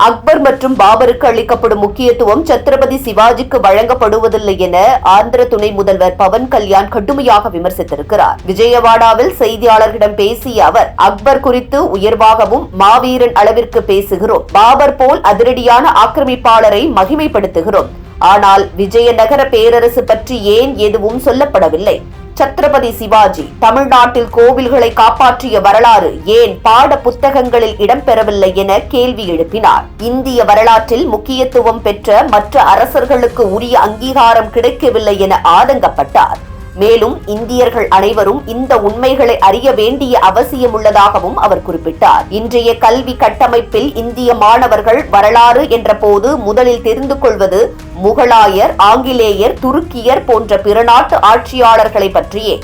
அக்பர் மற்றும் பாபருக்கு அளிக்கப்படும் முக்கியத்துவம் சத்ரபதி சிவாஜிக்கு வழங்கப்படுவதில்லை என ஆந்திர துணை முதல்வர் பவன் கல்யாண் கடுமையாக விமர்சித்திருக்கிறார். விஜயவாடாவில் செய்தியாளர்களிடம் பேசிய அவர், அக்பர் குறித்து உயர்வாகவும் மாவீரன் அளவிற்கு பேசுகிறோம். பாபர் போல் அதிரடியான ஆக்கிரமிப்பாளரை மகிமைப்படுத்துகிறோம். ஆனால் விஜயநகர பேரரசு பற்றி ஏன் எதுவும் சொல்லப்படவில்லை? சத்ரபதி சிவாஜி தமிழ்நாட்டில் கோவில்களை காப்பாற்றிய வரலாறு ஏன் பாட புத்தகங்களில் இடம்பெறவில்லை என கேள்வி எழுப்பினார். இந்திய வரலாற்றில் முக்கியத்துவம் பெற்ற மற்ற அரசர்களுக்கு உரிய அங்கீகாரம் கிடைக்கவில்லை என ஆதங்கப்பட்டார். மேலும் இந்தியர்கள் அனைவரும் இந்த உண்மைகளை அறிய வேண்டிய அவசியம் உள்ளதாகவும் அவர் குறிப்பிட்டார். இன்றைய கல்வி கட்டமைப்பில் இந்திய மாணவர்கள் வரலாறு என்ற போது முதலில் தெரிந்து கொள்வது முகலாயர், ஆங்கிலேயர், துருக்கியர் போன்ற பிற நாட்டு ஆட்சியாளர்களை பற்றியே.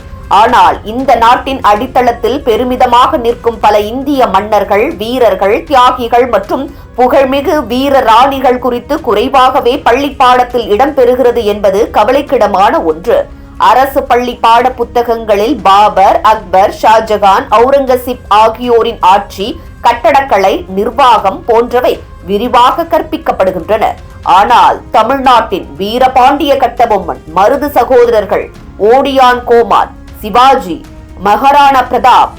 ஆனால் இந்த நாட்டின் அடித்தளத்தில் பெருமிதமாக நிற்கும் பல இந்திய மன்னர்கள், வீரர்கள், தியாகிகள் மற்றும் புகழ்மிகு வீர ராணிகள் குறித்து குறைவாகவே பள்ளி பாடத்தில் இடம்பெறுகிறது என்பது கவலைக்கிடமான ஒன்று. அரசு பள்ளி பாட புத்தகங்களில் பாபர், அக்பர், ஷாஜகான், அவுரங்கசீப் ஆகியோரின் ஆட்சி, கட்டடக்கலை, நிர்வாகம் போன்றவை விரிவாக கற்பிக்கப்படுகின்றன. ஆனால் தமிழ்நாட்டின் வீரபாண்டிய கட்டபொம்மன், மருது சகோதரர்கள், ஓடியான் கோமான், சிவாஜி, மகாராணா பிரதாப்,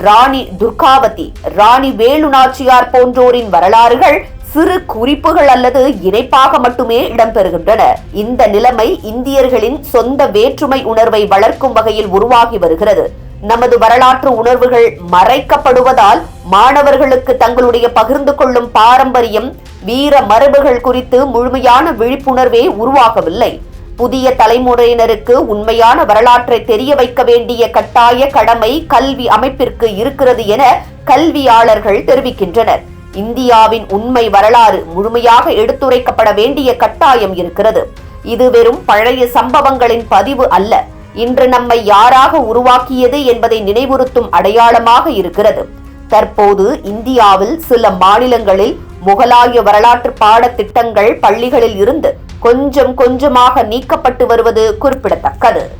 ராணி துர்காவதி, ராணி வேலு நாச்சியார் போன்றோரின் வரலாறுகள் சிறு குறிப்புகள் அல்லது இணைப்பாக மட்டுமே இடம்பெறுகின்றன. இந்த நிலைமை இந்தியர்களின் சொந்த வேற்றுமை உணர்வை வளர்க்கும் வகையில் உருவாகி வருகிறது. நமது வரலாற்று உணர்வுகள் மறைக்கப்படுவதால் மாணவர்களுக்கு தங்களுடைய பகிர்ந்து கொள்ளும் பாரம்பரியம், வீர மரபுகள் குறித்து முழுமையான விழிப்புணர்வே உருவாகவில்லை. புதிய தலைமுறையினருக்கு உண்மையான வரலாற்றை தெரிய வைக்க வேண்டிய கட்டாய கடமை கல்வி அமைப்பிற்கு இருக்கிறது என கல்வியாளர்கள் தெரிவிக்கின்றனர். இந்தியாவின் உண்மை வரலாறு முழுமையாக எடுத்துரைக்கப்பட வேண்டிய கட்டாயம் இருக்கிறது. இது வெறும் பழைய சம்பவங்களின் பதிவு அல்ல, இன்று நம்மை யாராக உருவாக்கியது என்பதை நினைவுறுத்தும் அடையாளமாக இருக்கிறது. தற்போது இந்தியாவில் சில மாநிலங்களில் முகலாய வரலாற்று பாடத்திட்டங்கள் பள்ளிகளில் இருந்து கொஞ்சம் கொஞ்சமாக நீக்கப்பட்டு வருவது குறிப்பிடத்தக்கது.